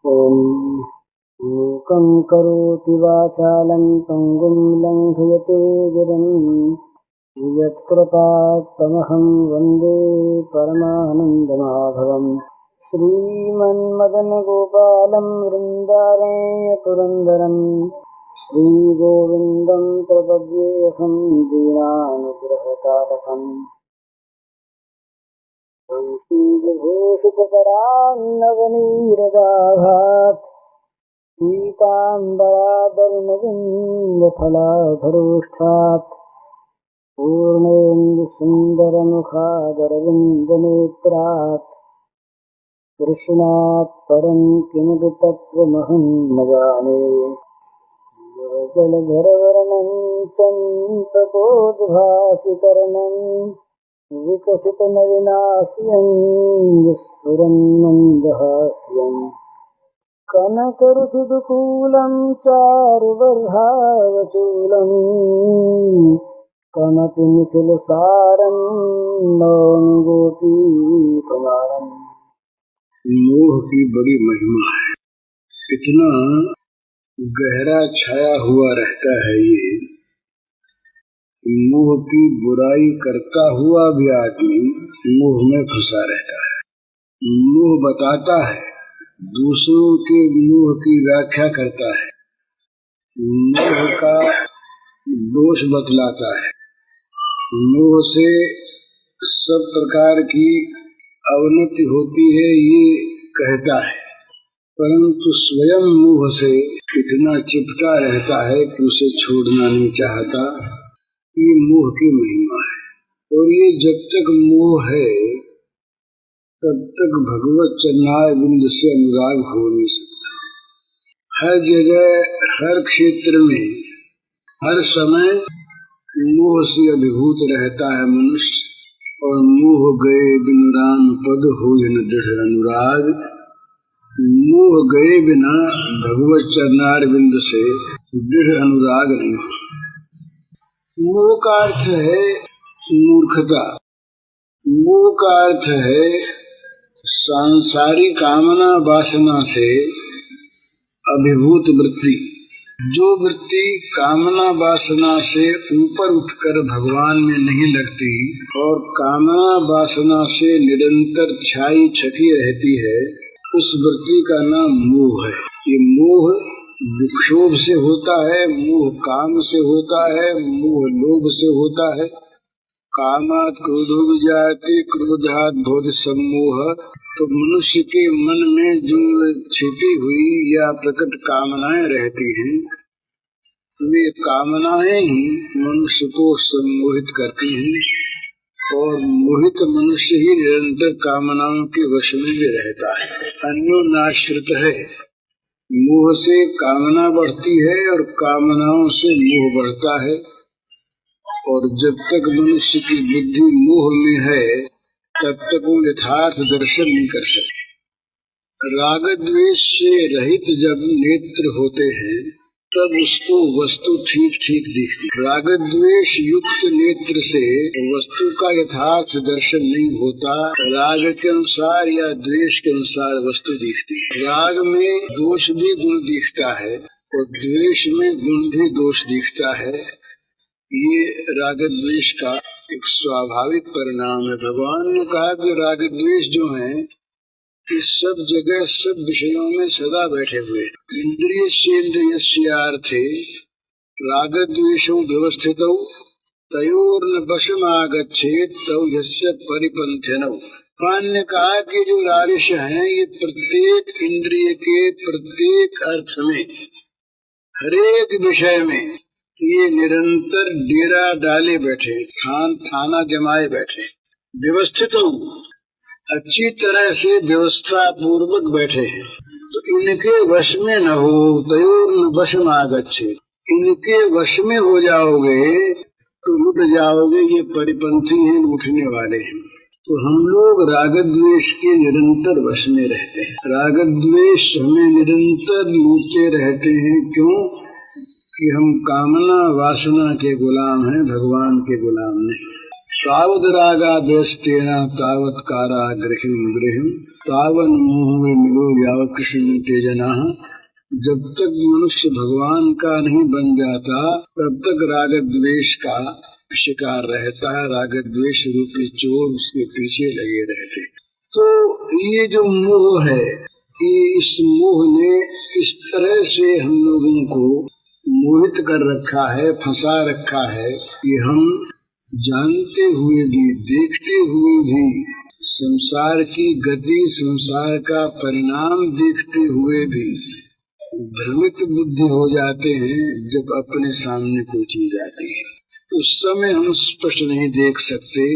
ॐ मूकं करोति वाचालं पङ्गुं लङ्घयते गिरिं यत्कृपात्तमहं वन्दे परमानन्दमाधवम्। श्रीमन्मदनगोपालं वृन्दारण्यपुरन्दरं श्रीगोविन्दं प्रपद्येऽहं दीनानुग्रहतारकम्। घोषितकरान्नवनीरदाघात् पीताम्बरादरुणविन्दफलाधरोष्ठात् पूर्णेन्दुसुन्दरमुखादरविन्दनेत्रात् कृष्णात् परं किमपि तत्त्वमहं न जाने। जलधरवर्णं चम्पकोद्भासिकर्णं विकसितनलिनास्यं विस्फुरन्मन्दहास्यम् कनकरुचिदुकूलं चारुवर्हावचूलं कमपि निखिलसारं नौमि गोपीकुमारम्। मोह की बड़ी महिमा है। इतना गहरा छाया हुआ रहता है ये। मोह की बुराई करता हुआ भी आदमी मोह में फंसा रहता है। मोह बताता है, दूसरों के मोह की व्याख्या करता है, मोह का दोष बतलाता है, मोह से सब प्रकार की अवनति होती है ये कहता है, परंतु स्वयं मोह से इतना चिपटा रहता है कि उसे छोड़ना नहीं चाहता। ये मोह की महिमा है। और ये जब तक मोह है तब तक भगवत चरणाय बिंद से अनुराग हो नहीं सकता। हर जगह, हर क्षेत्र में, हर समय मोह से अभिभूत रहता है मनुष्य। और मोह गए बिनु राम पद होय न दृढ़ अनुराग। मोह गए बिना भगवत चरणार बिंद से दृढ़ अनुराग नहीं हो। मोह का अर्थ है मूर्खता। मोह का अर्थ है सांसारिक कामना वासना से अभिभूत वृत्ति। जो वृत्ति कामना वासना से ऊपर उठकर भगवान में नहीं लगती और कामना वासना से निरंतर छाई छठी रहती है, उस वृत्ति का नाम मोह है। ये मोह विक्षोभ से होता है, मोह काम से होता है, मोह लोभ से होता है। कामात् क्रोधो विजायते क्रोधात् भवति सम्मोह। तो मनुष्य के मन में जो छिपी हुई या प्रकट कामनाएं रहती हैं, वे कामनाएं ही मनुष्य को सम्मोहित करती हैं। और मोहित मनुष्य ही निरंतर कामनाओं के वश में भी रहता है। अन्योन्याश्रित है। मोह से कामना बढ़ती है और कामनाओं से मोह बढ़ता है। और जब तक मनुष्य की बुद्धि मोह में है तब तक वो यथार्थ दर्शन नहीं कर सकते। राग द्वेष से रहित जब नेत्र होते हैं तब उसको वस्तु ठीक ठीक दिखती। राग द्वेष युक्त नेत्र से वस्तु का यथार्थ दर्शन नहीं होता। राग के अनुसार या द्वेष के अनुसार वस्तु दिखती। राग में दोष भी गुण दिखता है और द्वेष में गुण भी दोष दिखता है। ये राग द्वेष का एक स्वाभाविक परिणाम है। भगवान ने कहा कि राग द्वेष जो है इस सब जगह सब विषयों में सदा बैठे हुए। इंद्रियस्येन्द्रियस्यार्थे राग द्वेषौ व्यवस्थितौ तयोर्न वशमागच्छेत् तौ यस्य परिपन्थिनौ। भगवान ने कहा कि जो राजस हैं ये प्रत्येक इंद्रिय के प्रत्येक अर्थ में, हरेक विषय में ये निरंतर डेरा डाले बैठे, थाना जमाए बैठे। व्यवस्थित अच्छी तरह से व्यवस्था पूर्वक बैठे हैं। तो इनके वश में न हो तयोर्न वशमागच्छे। इनके वश में हो जाओगे तो लुट जाओगे। ये परिपंथी हैं, लूटने वाले हैं। तो हम लोग राग द्वेष के निरंतर वश में रहते हैं। राग द्वेष हमें निरंतर लूटते रहते हैं। क्यों? कि हम कामना वासना के गुलाम हैं, भगवान के गुलाम नहीं। तावद रागादेस्तेन तावत कारागृहिं गृहिं तावन मोह मिलो यावत कृष्ण तेजना। जब तक मनुष्य भगवान का नहीं बन जाता तब तक राग द्वेष का शिकार रहता है, राग द्वेष रूपी चोर उसके पीछे लगे रहते। तो ये जो मोह है, ये इस मोह ने इस तरह से हम लोगों को मोहित कर रखा है, फंसा रखा है कि हम जानते हुए भी, देखते हुए भी, संसार की गति, संसार का परिणाम देखते हुए भी भ्रमित बुद्धि हो जाते हैं। जब अपने सामने कोई चीज आती है उस समय हम स्पष्ट नहीं देख सकते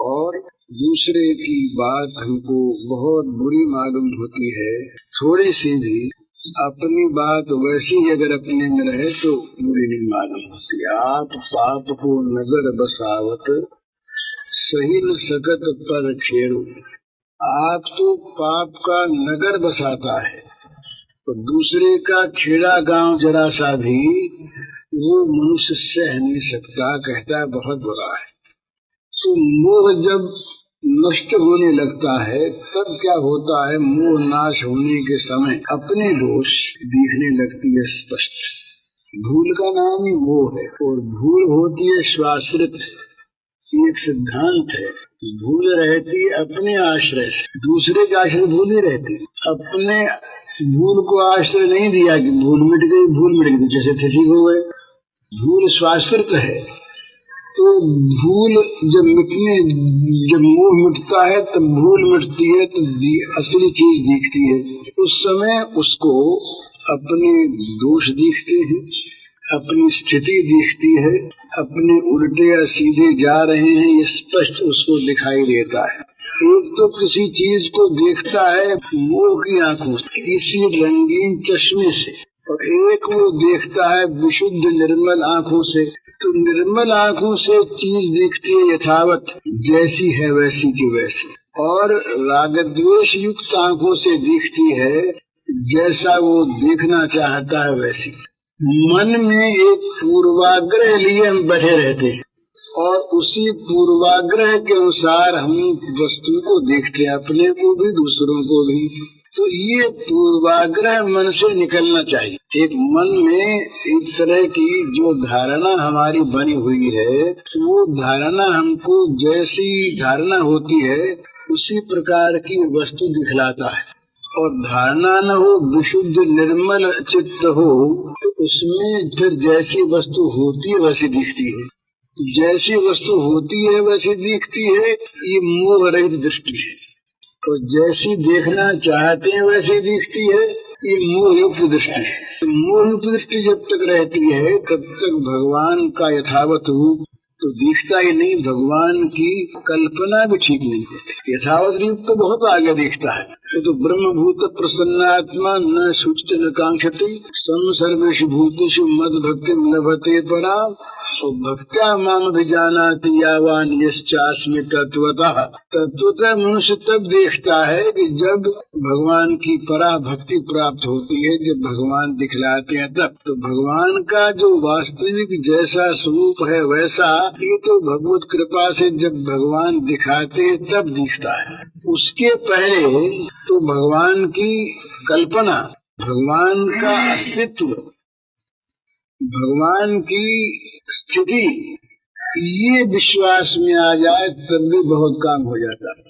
और दूसरे की बात हमको बहुत बुरी मालूम होती है। थोड़ी सी भी अपनी बात वैसी अगर अपने में रहे तो बुरी नहीं मालूम होती। आप पाप को नगर बसावत सही न सकत पर खेड़ो। आप तो पाप का नगर बसाता है तो दूसरे का खेड़ा गांव जरा सा भी वो मनुष्य सह नहीं सकता, कहता है बहुत बुरा है। तो मोह जब नष्ट होने लगता है तब क्या होता है, मोह नाश होने के समय अपने दोष दिखने लगती है स्पष्ट। भूल का नाम ही मोह है और भूल होती है स्वाश्रित। एक सिद्धांत है, भूल रहती अपने आश्रय से, दूसरे के आश्रय भूल ही रहती। अपने भूल को आश्रय नहीं दिया कि भूल मिट गई, भूल मिट गई जैसे ठीक हो गए। भूल स्वाश्रित है तो भूल जब मोह मिटता है तब भूल मिटती है तो असली चीज दिखती है। उस समय उसको अपने दोष दिखते हैं, अपनी स्थिति दिखती है, अपने उल्टे या सीधे जा रहे हैं ये स्पष्ट उसको दिखाई देता है। एक तो किसी चीज को देखता है मोह की आंखों से, किसी रंगीन चश्मे से, और एक वो देखता है विशुद्ध निर्मल आंखों से। तो निर्मल आंखों से चीज दिखती है यथावत, जैसी है वैसी की वैसी, और राग द्वेष युक्त आंखों से दिखती है जैसा वो देखना चाहता है वैसी। मन में एक पूर्वाग्रह लिए हम बैठे रहते हैं और उसी पूर्वाग्रह के अनुसार हम वस्तु को देखते हैं, अपने को भी दूसरों को भी। तो ये पूर्वाग्रह मन से निकलना चाहिए। एक मन में एक तरह की जो धारणा हमारी बनी हुई है वो धारणा हमको जैसी धारणा होती है उसी प्रकार की वस्तु दिखलाता है। और धारणा न हो, विशुद्ध निर्मल चित्त हो तो उसमें फिर जैसी वस्तु होती है वैसी दिखती है। जैसी वस्तु होती है वैसी दिखती है, ये मोह रहित दृष्टि है। तो जैसी देखना चाहते हैं वैसी दिखती है, ये मोहयुक्त दृष्टि है। मोहयुक्त दृष्टि जब तक रहती है तब तक भगवान का यथावत रूप तो दिखता ही नहीं, भगवान की कल्पना भी ठीक नहीं होती। यथावत रूप तो बहुत आगे दिखता है। तो ब्रह्मभूत प्रसन्नात्मा न सूचित न कांक्षति सम सर्वेषु भूतेषु मद भक्ति लभते परा। तो भक्त्या माम अभिजानाति यावान यश्चास्मि तत्वतः। तत्वतः मनुष्य तब देखता है कि जब भगवान की परा भक्ति प्राप्त होती है, जब भगवान दिखलाते हैं तब। तो भगवान का जो वास्तविक जैसा स्वरूप है वैसा ये तो भगवत कृपा से जब भगवान दिखाते हैं तब दिखता है। उसके पहले तो भगवान की कल्पना, भगवान का अस्तित्व, भगवान की स्थिति, ये विश्वास में आ जाए तब भी बहुत काम हो जाता है।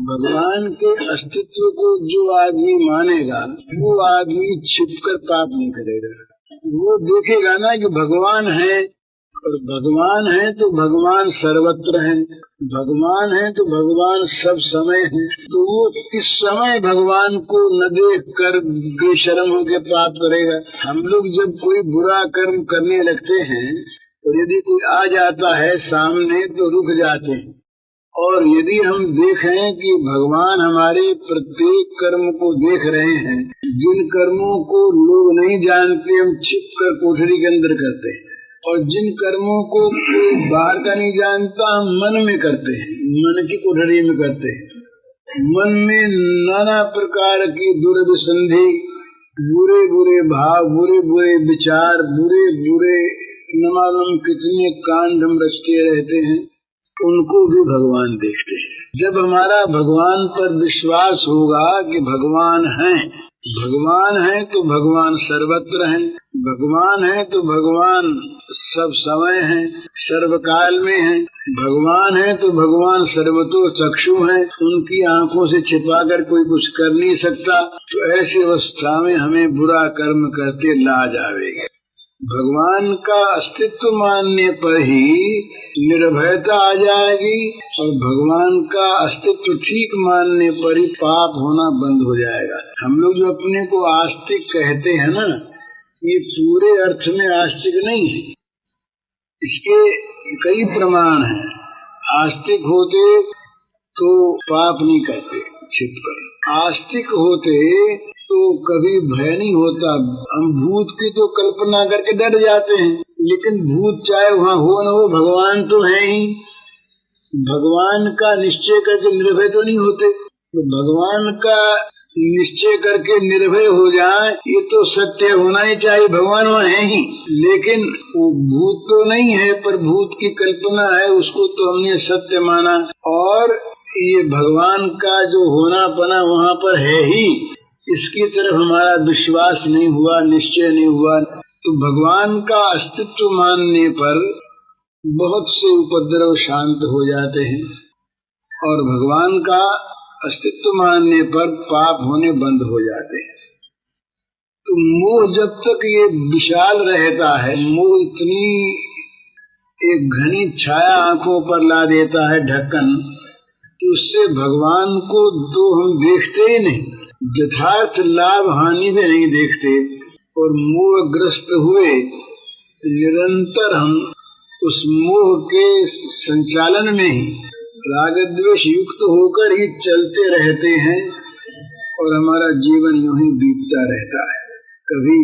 भगवान के अस्तित्व को जो आदमी मानेगा वो आदमी छिपकर पाप नहीं करेगा। वो देखेगा ना कि भगवान है, और भगवान है तो भगवान सर्वत्र है, भगवान है तो भगवान सब समय है। तो वो इस समय भगवान को न देख कर बेशर्म होकर पाप करेगा। हम लोग जब कोई बुरा कर्म करने लगते हैं और यदि कोई आ जाता है सामने तो रुक जाते हैं, और यदि हम देखें कि भगवान हमारे प्रत्येक कर्म को देख रहे हैं, जिन कर्मों को लोग नहीं जानते हम छिप कर कोठरी के अंदर करते हैं, और जिन कर्मों को कोई बाहर का नहीं जानता हम मन में करते हैं, मन की कोठरी में करते हैं। मन में नाना प्रकार की दुर्विसंधि, बुरे बुरे भाव, बुरे बुरे विचार, बुरे बुरे न मालूम कितने कांड हम रचते रहते हैं। उनको भी भगवान देखते हैं। जब हमारा भगवान पर विश्वास होगा कि भगवान है तो भगवान सर्वत्र हैं, भगवान है तो भगवान सब समय है, सर्वकाल में है, भगवान है तो भगवान सर्वतो चक्षु है, उनकी आंखों से छिपाकर कोई कुछ कर नहीं सकता। तो ऐसी अवस्था में हमें बुरा कर्म करते लाज आवेगी। भगवान का अस्तित्व मानने पर ही निर्भयता आ जाएगी और भगवान का अस्तित्व ठीक मानने पर ही पाप होना बंद हो जाएगा। हम लोग जो अपने को आस्तिक कहते हैं ना, ये पूरे अर्थ में आस्तिक नहीं है। इसके कई प्रमाण हैं। आस्तिक होते तो पाप नहीं करते छिपकर, आस्तिक होते तो कभी भय नहीं होता। हम भूत की तो कल्पना करके डर जाते हैं, लेकिन भूत चाहे वहाँ हो न हो, भगवान तो है ही। भगवान का निश्चय करके निर्भय तो नहीं होते। तो भगवान का निश्चय करके निर्भय हो जाए, ये तो सत्य होना ही चाहिए। भगवान वहाँ है ही, लेकिन वो भूत तो नहीं है, पर भूत की कल्पना है, उसको तो हमने सत्य माना। और ये भगवान का जो होना पना वहाँ पर है ही, इसकी तरफ हमारा विश्वास नहीं हुआ, निश्चय नहीं हुआ। तो भगवान का अस्तित्व मानने पर बहुत से उपद्रव शांत हो जाते हैं और भगवान का अस्तित्व मानने पर पाप होने बंद हो जाते हैं। तो मोह जब तक ये विशाल रहता है, मोह इतनी एक घनी छाया आंखों पर ला देता है, ढक्कन, उससे भगवान को तो हम देखते ही नहीं, यथार्थ लाभ हानि भी नहीं देखते। और मोहग्रस्त हुए निरंतर हम उस मोह के संचालन में ही राग द्वेष युक्त होकर ही चलते रहते हैं और हमारा जीवन यूं ही बीतता रहता है। कभी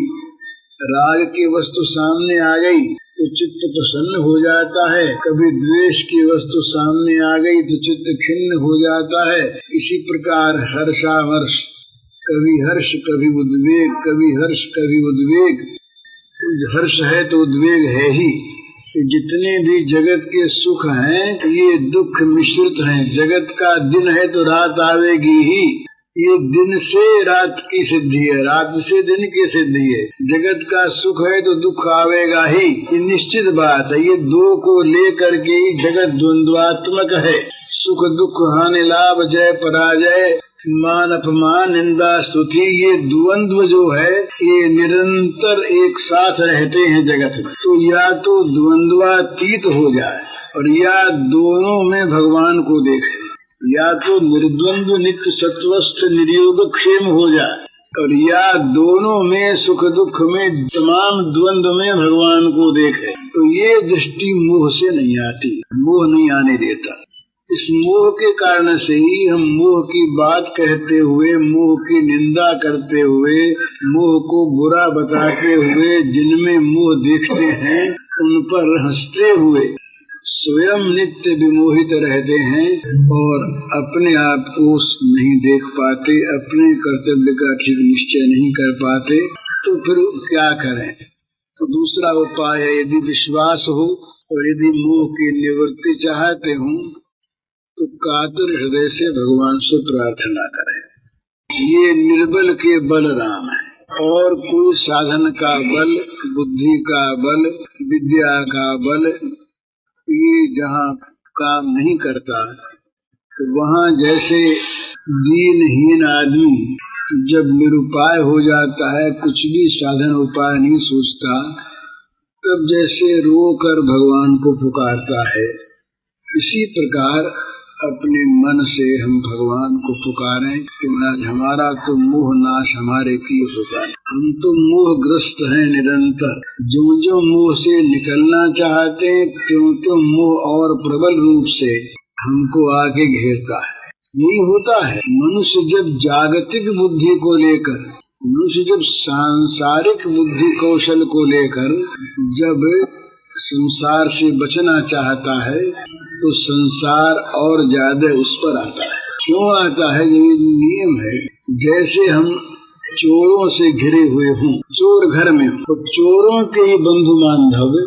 राग की वस्तु सामने आ गई तो चित्त प्रसन्न हो जाता है, कभी द्वेष की वस्तु सामने आ गई तो चित्त खिन्न हो जाता है। इसी प्रकार हर्षामर्ष, कभी हर्ष कभी उद्वेग, कभी हर्ष कभी उद्वेग। हर्ष है तो उद्वेग है ही। जितने भी जगत के सुख हैं ये दुख मिश्रित हैं। जगत का दिन है तो रात आवेगी ही, ये दिन से रात की सिद्धि है, रात से दिन की सिद्धि है। जगत का सुख है तो दुख आवेगा ही, ये निश्चित बात है। ये दो को लेकर के ही जगत द्वंद्वात्मक है। सुख दुख, हानि लाभ, जय पराजय, मान अपमान, निंदा स्तुति, ये द्वंद्व जो है ये निरंतर एक साथ रहते हैं जगत में। तो या तो द्वंद्वातीत हो जाए और या दोनों में भगवान को देखे, या तो निर्द्वंद्व नित्य सत्वस्थ निर्योग क्षेम हो जाए और या दोनों में सुख दुख में तमाम द्वंद्व में भगवान को देखे। तो ये दृष्टि मोह से नहीं आती, मोह नहीं आने देता। इस मोह के कारण से ही हम मोह की बात कहते हुए, मोह की निंदा करते हुए, मोह को बुरा बताते हुए, जिनमें मोह देखते हैं उन पर हंसते हुए स्वयं नित्य विमोहित रहते हैं और अपने आप को नहीं देख पाते, अपने कर्तव्य का ठीक निश्चय नहीं कर पाते। तो फिर क्या करें? तो दूसरा उपाय है, यदि विश्वास हो और यदि मोह की निवृत्ति चाहते हो तो कातर हृदय से भगवान से प्रार्थना करें। ये निर्बल के बल राम है और कोई साधन का बल, बुद्धि का बल, विद्या का बल ये जहाँ काम नहीं करता, तो वहाँ जैसे दीनहीन आदमी जब निरुपाय हो जाता है, कुछ भी साधन उपाय नहीं सोचता, तब जैसे रो कर भगवान को पुकारता है, इसी प्रकार अपने मन से हम भगवान को पुकारें कि आज हमारा तो मोह नाश हमारे किए होगा। हम तो मोहग्रस्त हैं निरंतर। जो जो मोह से निकलना चाहते हैं त्यों त्यों मोह और प्रबल रूप से हमको आगे घेरता है। यही होता है। मनुष्य जब जागतिक बुद्धि को लेकर, मनुष्य जब सांसारिक बुद्धि कौशल को लेकर जब संसार से बचना चाहता है तो संसार और ज्यादा उस पर आता है। क्यों आता है? ये नियम है। जैसे हम चोरों से घिरे हुए हों, चोर घर में हो, तो चोरों के ही बंधु बांधव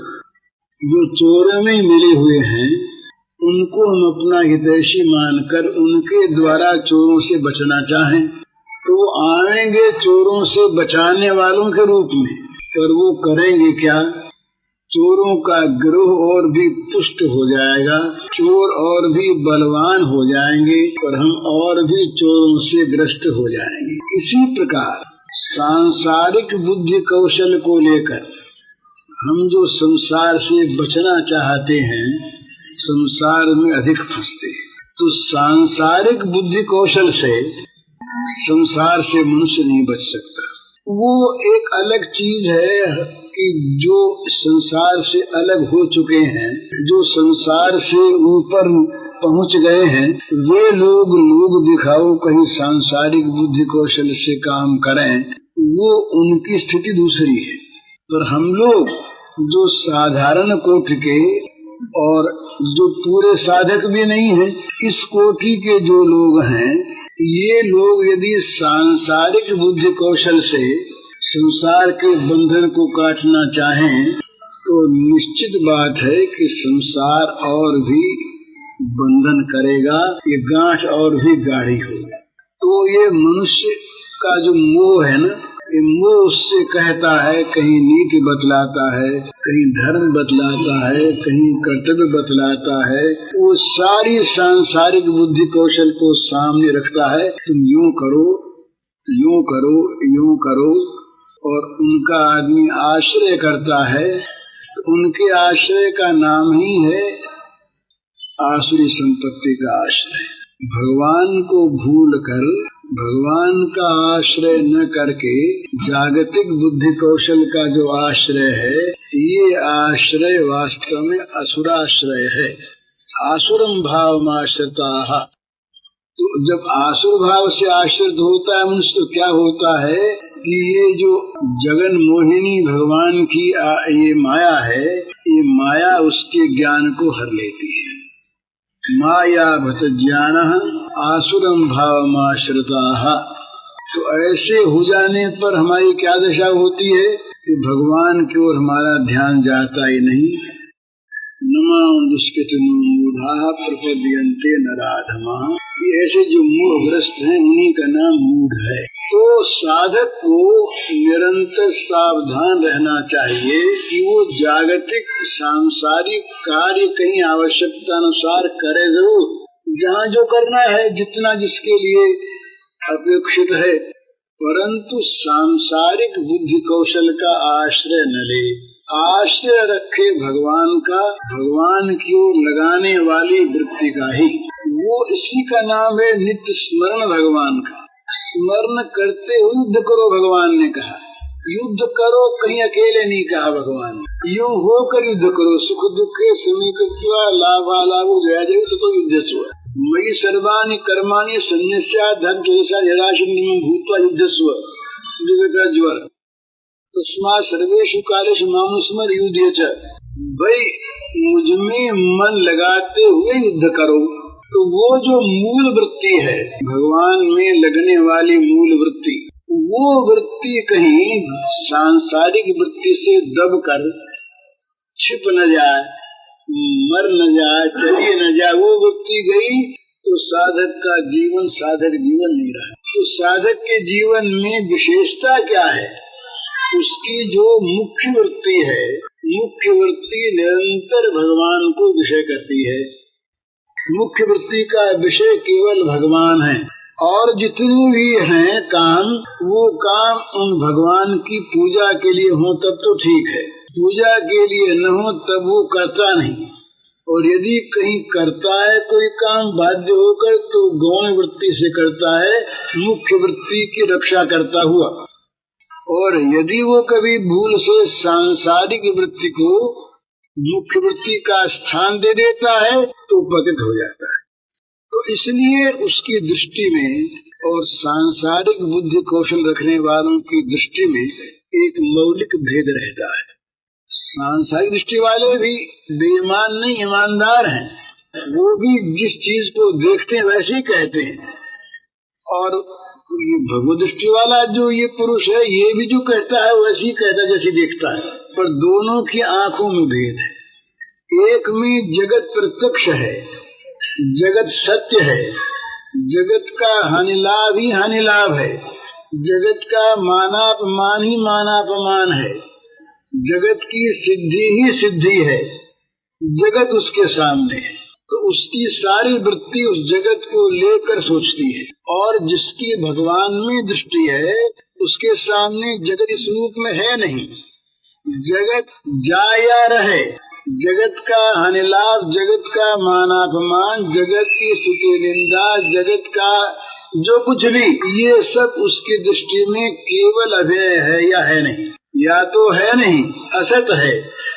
जो चोरों में मिले हुए हैं उनको हम अपना हितैषी मानकर उनके द्वारा चोरों से बचना चाहें तो आएंगे चोरों से बचाने वालों के रूप में। पर वो करेंगे क्या? चोरों का गिरोह और भी पुष्ट हो जाएगा, चोर और भी बलवान हो जाएंगे, पर हम और भी चोरों से ग्रस्त हो जाएंगे। इसी प्रकार सांसारिक बुद्धि कौशल को लेकर हम जो संसार से बचना चाहते हैं, संसार में अधिक फंसते हैं। तो सांसारिक बुद्धि कौशल से संसार से मनुष्य नहीं बच सकता। वो एक अलग चीज है कि जो संसार से अलग हो चुके हैं, जो संसार से ऊपर पहुंच गए हैं, वे लोग दिखाओ कहीं सांसारिक बुद्धि कौशल से काम करें, वो उनकी स्थिति दूसरी है। पर हम लोग जो साधारण कोटि के और जो पूरे साधक भी नहीं है, इस कोटि के जो लोग हैं, ये लोग यदि सांसारिक बुद्धि कौशल से संसार के बंधन को काटना चाहें तो निश्चित बात है कि संसार और भी बंधन करेगा, ये गांठ और भी गाढ़ी होगी। तो ये मनुष्य का जो मोह है ना, ये मोह उससे कहता है, कहीं नीति बतलाता है, कहीं धर्म बतलाता है, कहीं कर्तव्य बतलाता है। वो सारी सांसारिक बुद्धि कौशल को सामने रखता है, तुम यूं करो, यूं करो, यूं करो। और उनका आदमी आश्रय करता है, तो उनके आश्रय का नाम ही है आसुरी संपत्ति का आश्रय। भगवान को भूल कर, भगवान का आश्रय न करके जागतिक बुद्धि कौशल का जो आश्रय है, ये आश्रय वास्तव में असुराश्रय है। आसुरम भावमाश्रिताः। तो जब आसुर भाव से आश्रित होता है मनुष्य, तो क्या होता है कि ये जो जगन मोहिनी भगवान की ये माया है, ये माया उसके ज्ञान को हर लेती है। माया भत ज्ञान आसुरम भावमाश्रिताः। तो ऐसे हो जाने पर हमारी क्या दशा होती है कि भगवान की ओर हमारा ध्यान जाता ही नहीं। नमां दुष्कृतिनो मूढ़ाः प्रपद्यन्ते नराधमा। ये ऐसे जो मोहग्रस्त हैं, उन्हीं का नाम मूढ़ है। तो साधक को निरंतर सावधान रहना चाहिए कि वो जागतिक सांसारिक कार्य कहीं आवश्यकता अनुसार करे जरूर, जहाँ जो करना है, जितना जिसके लिए अपेक्षित है, परंतु सांसारिक बुद्धि कौशल का आश्रय न ले। आश्रय रखे भगवान का, भगवान की ओर लगाने वाली वृत्ति का ही। वो इसी का नाम है नित्य स्मरण भगवान का। स्मरण करते हुए युद्ध करो, भगवान ने कहा। युद्ध करो, कहीं अकेले नहीं कहा भगवान ने। यूं होकर युद्ध करो, सुख दुखे समीकृत्वा लाभालाभो जया जय तो युद्धस्व मयि सर्वाणि कर्माणि सन्न्यस्या धर्म चेतसा यदाशुन्निमं भूत्वा युद्धस्व ज्वर तस्मात् सर्वेषु कालेषु मां स्मर युध्य च। भाई मुझमें मन लगाते हुए युद्ध करो। तो वो जो मूल वृत्ति है, भगवान में लगने वाली मूल वृत्ति, वो वृत्ति कहीं सांसारिक वृत्ति से दबकर छिप न जाए, मर न जाए, चली न जाए। वो वृत्ति गई तो साधक का जीवन साधक जीवन नहीं रहा। तो साधक के जीवन में विशेषता क्या है? उसकी जो मुख्य वृत्ति है, मुख्य वृत्ति निरंतर भगवान को विषय करती है। मुख्य वृत्ति का विषय केवल भगवान है, और जितने भी हैं काम, वो काम उन भगवान की पूजा के लिए हो तब तो ठीक है, पूजा के लिए न हो तब वो करता नहीं। और यदि कहीं करता है कोई काम बाध्य होकर, तो गौण वृत्ति से करता है, मुख्य वृत्ति की रक्षा करता हुआ। और यदि वो कभी भूल से सांसारिक वृत्ति को मुख्य वृत्ति का स्थान दे देता है, तो पतित हो जाता है। तो इसलिए उसकी दृष्टि में और सांसारिक बुद्धि कौशल रखने वालों की दृष्टि में एक मौलिक भेद रहता है। सांसारिक दृष्टि वाले भी बेईमान नहीं, ईमानदार हैं। वो भी जिस चीज को देखते हैं वैसे ही कहते हैं। और ये भगवत दृष्टि वाला जो ये पुरुष है, ये भी जो कहता है वैसे ही कहता है जैसे देखता है। पर दोनों की आंखों में भेद है। एक में जगत प्रत्यक्ष है जगत सत्य है, जगत का हानि लाभ ही हानि लाभ है, जगत का मानापमान ही मानापमान है, जगत की सिद्धि ही सिद्धि है, जगत उसके सामने है। तो उसकी सारी वृत्ति उस जगत को लेकर सोचती है, और जिसकी भगवान में दृष्टि है उसके सामने जगत इस रूप में है नहीं। जगत जाए या रहे, जगत का हानि लाभ, जगत का मानापमान, जगत की स्तुति निंदा, जगत का जो कुछ भी, ये सब उसकी दृष्टि में केवल अभय है या है नहीं, या तो है नहीं असत है,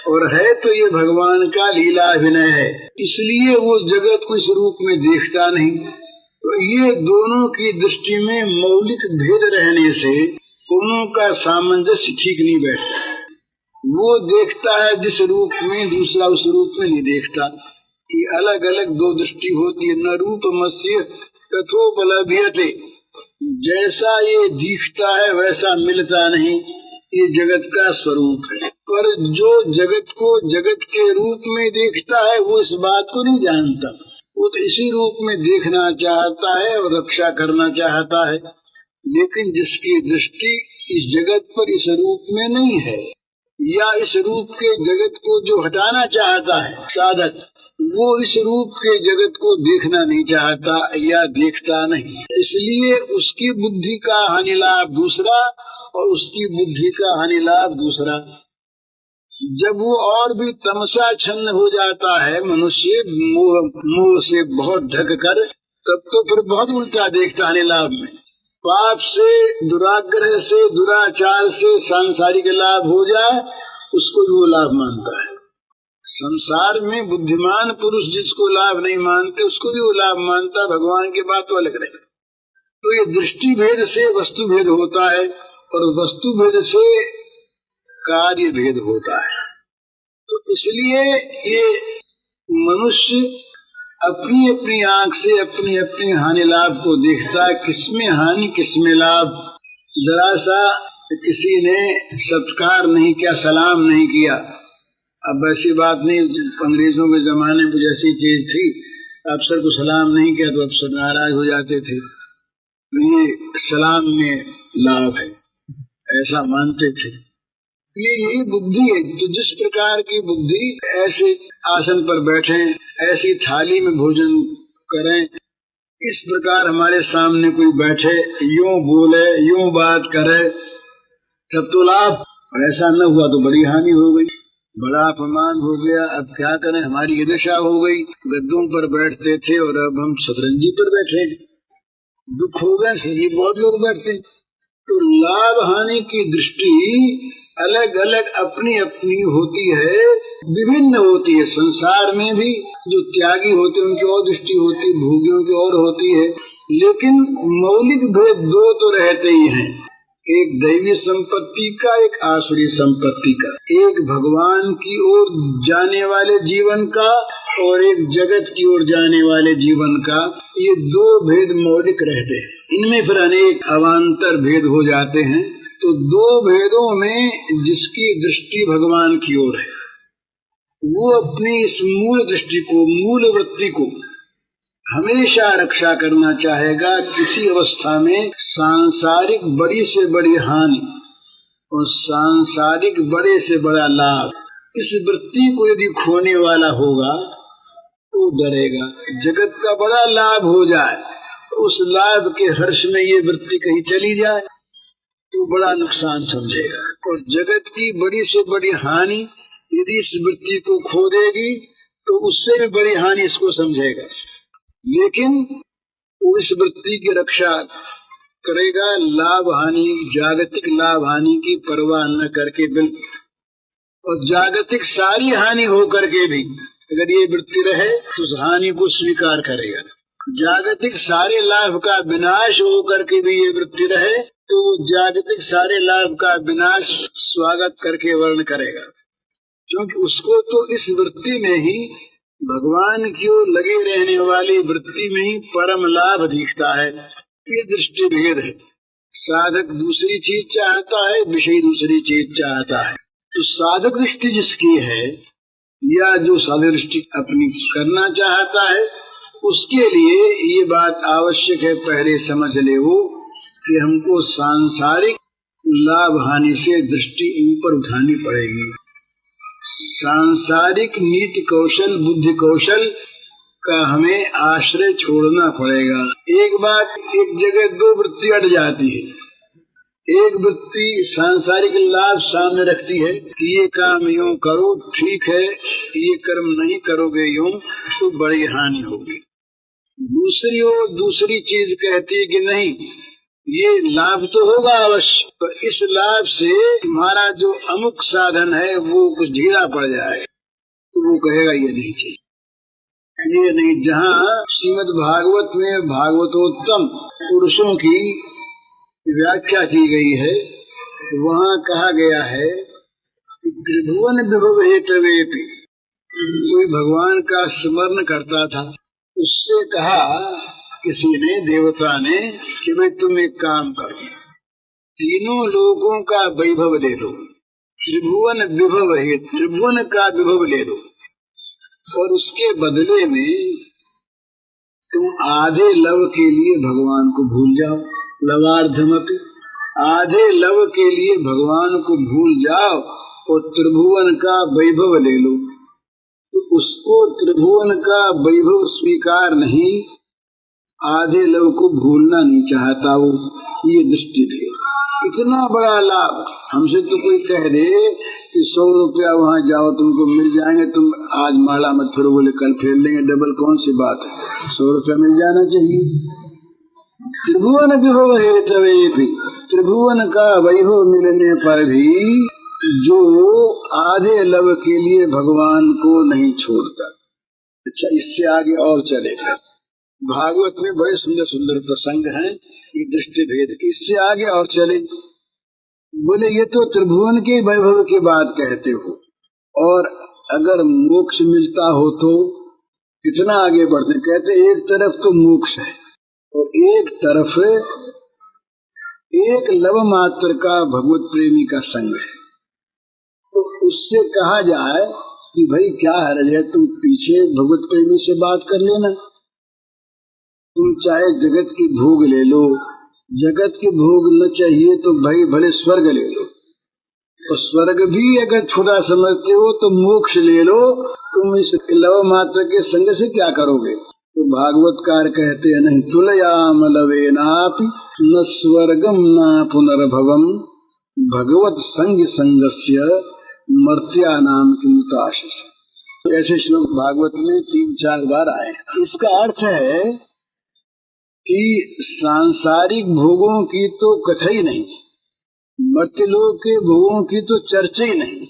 और है तो ये भगवान का लीला अभिनय है, इसलिए वो जगत को इस रूप में देखता नहीं। तो ये दोनों की दृष्टि में मौलिक भेद रहने से दोनों का सामंजस्य ठीक नहीं बैठता। वो देखता है जिस रूप में, दूसरा उस रूप में नहीं देखता। ये अलग अलग दो दृष्टि होती है। न रूपमस्य तथोपलभ्यते, जैसा ये दिखता है वैसा मिलता नहीं, ये जगत का स्वरूप है। पर जो जगत को जगत के रूप में देखता है वो इस बात को नहीं जानता, वो तो इसी रूप में देखना चाहता है और रक्षा करना चाहता है। लेकिन जिसकी दृष्टि इस जगत पर इस रूप में नहीं है, या इस रूप के जगत को जो हटाना चाहता है साधक, वो इस रूप के जगत को देखना नहीं चाहता या देखता नहीं, इसलिए उसकी बुद्धि का हानि लाभ दूसरा और उसकी बुद्धि का हानि लाभ दूसरा। जब वो और भी तमसा छन्न हो जाता है मनुष्य, मोह से बहुत ढक कर, तब तो फिर बहुत उल्टा देखता हानि लाभ में। पाप से, दुराग्रह से, दुराचार से सांसारिक लाभ हो जाए उसको भी वो लाभ मानता है। संसार में बुद्धिमान पुरुष जिसको लाभ नहीं मानते उसको भी वो लाभ मानता, भगवान की बात तो अलग रहे। तो ये दृष्टि भेद से वस्तु भेद होता है, और वस्तु भेद से कार्य भेद होता है। तो इसलिए ये मनुष्य अपनी अपनी आंख से अपनी अपनी हानि लाभ को देखता है, किसमें हानि किसमें लाभ। जरा सा किसी ने सत्कार नहीं किया, सलाम नहीं किया, अब ऐसी बात नहीं, अंग्रेजों के जमाने में जैसी चीज थी, अफसर को सलाम नहीं किया तो अफसर नाराज हो जाते थे। ये सलाम में लाभ है, ऐसा मानते थे। ये बुद्धि है। तो जिस प्रकार की बुद्धि, ऐसे आसन पर बैठे, ऐसी थाली में भोजन करें, इस प्रकार हमारे सामने कोई बैठे, यूं बोले, यूं बात करे, तब तो लाभ, और ऐसा न हुआ तो बड़ी हानि हो गई, बड़ा अपमान हो गया। अब क्या करें, हमारी ये दशा हो गई, गद्दों पर बैठते थे और अब हम शतरंजी पर बैठे, दुख हो गया। सही बहुत लोग बैठते। तो लाभ हानि की दृष्टि अलग अलग अपनी अपनी होती है, विभिन्न होती है। संसार में भी जो त्यागी होते हैं उनकी और दृष्टि होती है, भोगियों की और होती है, लेकिन मौलिक भेद दो तो रहते ही हैं, एक दैवी संपत्ति का, एक आसुरी संपत्ति का, एक भगवान की ओर जाने वाले जीवन का और एक जगत की ओर जाने वाले जीवन का। ये दो भेद मौलिक रहते हैं, इनमें फिर अनेक अवान्तर भेद हो जाते हैं। तो दो भेदों में जिसकी दृष्टि भगवान की ओर है, वो अपनी इस मूल दृष्टि को, मूल वृत्ति को हमेशा रक्षा करना चाहेगा। किसी अवस्था में सांसारिक बड़ी से बड़ी हानि और सांसारिक बड़े से बड़ा लाभ, इस वृत्ति को यदि खोने वाला होगा तो डरेगा। जगत का बड़ा लाभ हो जाए, उस लाभ के हर्ष में ये वृत्ति कहीं चली जाए तो बड़ा नुकसान समझेगा, और जगत की बड़ी से बड़ी हानि यदि इस वृत्ति को खो देगी तो उससे भी बड़ी हानि इसको समझेगा। लेकिन वो इस वृत्ति की रक्षा करेगा, लाभ हानि, जागतिक लाभ हानि की परवाह न करके बिल्कुल, और जागतिक सारी हानि हो करके भी अगर ये वृत्ति रहे तो उस हानि को स्वीकार करेगा। जागतिक सारे लाभ का विनाश हो करके भी ये वृत्ति रहे तो वो जागतिक सारे लाभ का विनाश स्वागत करके वर्ण करेगा, क्योंकि उसको तो इस वृत्ति में ही, भगवान की ओर लगे रहने वाली वृत्ति में ही परम लाभ दिखता है। ये दृष्टि भेद है। साधक दूसरी चीज चाहता है, विषय दूसरी चीज चाहता है। तो साधक दृष्टि जिसकी है, या जो साधक दृष्टि अपनी करना चाहता है, उसके लिए ये बात आवश्यक है, पहले समझ ले वो कि हमको सांसारिक लाभ हानि से दृष्टि ऊपर उठानी पड़ेगी। सांसारिक नीति कौशल, बुद्धि कौशल का हमें आश्रय छोड़ना पड़ेगा। एक बात, एक जगह दो वृत्ति अट जाती है। एक वृत्ति सांसारिक लाभ सामने रखती है कि ये काम यूं करो ठीक है, ये कर्म नहीं करोगे यूं तो बड़ी हानि होगी। दूसरी ओर दूसरी चीज कहती है कि नहीं, ये लाभ तो होगा अवश्य, तो इस लाभ से तुम्हारा जो अमुक साधन है वो कुछ ढीला पड़ जाए, तो वो कहेगा ये नहीं चाहिए, ये नहीं। जहाँ श्रीमद् भागवत में भागवतोत्तम पुरुषों की व्याख्या की गई है, वहाँ कहा गया है कि त्रिभुवन विभव हेतवेपि, कोई भगवान का स्मरण करता था, उससे कहा किसी ने, देवता ने, कि भाई तुम एक काम करो, तीनों लोगों का वैभव ले लो, त्रिभुवन विभव है, त्रिभुवन का विभव ले लो, और उसके बदले में तुम आधे लव के लिए भगवान को भूल जाओ। लवार्धमपि, आधे लव के लिए भगवान को भूल जाओ और त्रिभुवन का वैभव ले लो। तो उसको त्रिभुवन का वैभव स्वीकार नहीं, आधे लव को भूलना नहीं चाहता वो, ये दृष्टि थी। इतना बड़ा लाभ, हमसे तो कोई कह दे कि 100 रुपया वहाँ जाओ तुमको मिल जाएंगे, तुम आज माला मत फिरो, बोले कल फेर लेंगे डबल, कौन सी बात है, 100 रुपया मिल जाना चाहिए। त्रिभुवन विभव हेतवेपि, त्रिभुवन का वैभव मिलने पर भी जो आधे लव के लिए भगवान को नहीं छोड़ता। अच्छा, इससे आगे और चलेगा। भागवत में बड़े सुंदर सुंदर प्रसंग हैं, ये दृष्टि भेद के। इससे आगे और चले, बोले ये तो त्रिभुवन के वैभव की बात कहते हो, और अगर मोक्ष मिलता हो तो कितना आगे बढ़ते। कहते एक तरफ तो मोक्ष है और एक तरफ एक लव मात्र का भगवत प्रेमी का संग है। तो उससे कहा जाए कि भाई क्या हर्ज है, तुम पीछे भगवत प्रेमी से बात कर लेना, तुम चाहे जगत की भोग ले लो, जगत की भोग न चाहिए तो भाई भले स्वर्ग ले लो, और स्वर्ग भी अगर छोटा समझते हो तो मोक्ष ले लो, तुम इस लव मात्र के संग से क्या करोगे। तो भागवतकार कहते हैं नहीं, तुलयाम लवेनापि न स्वर्गम न पुनर्भवम भगवत संग संगस्य मर्त्यानाम किमुताशिष। ऐसे श्लोक भागवत में 3-4 बार आए। इसका अर्थ है कि सांसारिक भोगों की तो कथा ही नहीं, मर्त्यलोक के भोगों की तो चर्चा ही नहीं।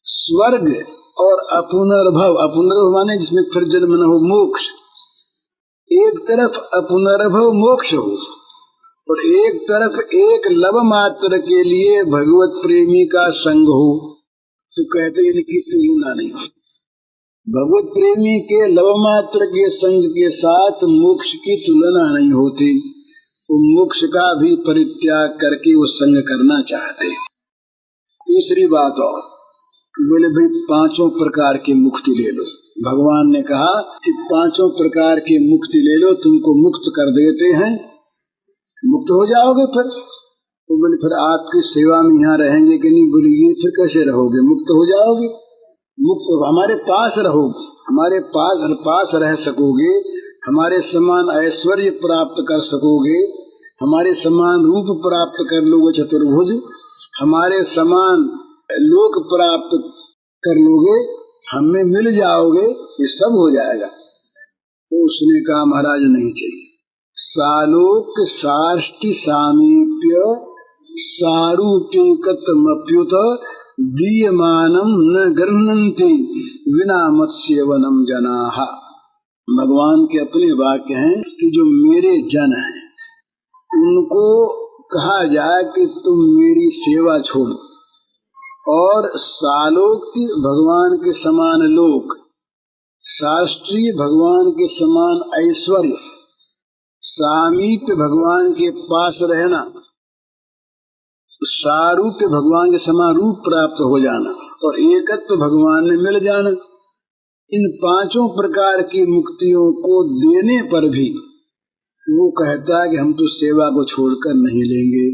स्वर्ग और अपुनर्भव, अपुनर्भव माने जिसमें फिर जन्म न हो, मोक्ष। एक तरफ अपुनर्भव मोक्ष हो और एक तरफ एक लव मात्र के लिए भगवत प्रेमी का संग हो, तो कहते इनकी तुलना नहीं। भगवत प्रेमी के लव मात्र के संग के साथ मोक्ष की तुलना नहीं होती। वो मोक्ष का भी परित्याग करके वो संग करना चाहते। तीसरी बात और बोले भाई 5 प्रकार की मुक्ति ले लो। भगवान ने कहा कि 5 प्रकार की मुक्ति ले लो, तुमको मुक्त कर देते हैं, मुक्त हो जाओगे। फिर तो बोले फिर आपकी सेवा में यहाँ रहेंगे कि नहीं। बोले ये फिर कैसे रहोगे, मुक्त हो जाओगे, मुक्त हमारे पास रहोगे, हमारे पास रह सकोगे, हमारे समान ऐश्वर्य प्राप्त कर सकोगे, हमारे समान रूप प्राप्त कर लोगे चतुर्भुज, हमारे समान लोक प्राप्त कर लोगे, हमें मिल जाओगे, ये सब हो जाएगा। तो उसने कहा महाराज नहीं चाहिए। सालोक साष्टि सामीप्य सारूप्यकत्वमप्युत दीयमानम न गृह्णन्ति विना मत्स्यवनम जनाः। भगवान के अपने वाक्य हैं कि जो मेरे जन हैं उनको कहा जाए कि तुम मेरी सेवा छोड़ो, और सालोक भगवान के समान लोक, शास्त्रीय भगवान के समान ऐश्वर्य, सामीप्य भगवान के पास रहना, सारूप्य भगवान के समान रूप प्राप्त हो जाना, और एकत्व भगवान में मिल जाना। इन पांचों प्रकार की मुक्तियों को देने पर भी वो कहता है कि हम तो सेवा को छोड़कर नहीं लेंगे।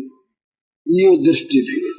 ये दृष्टि भी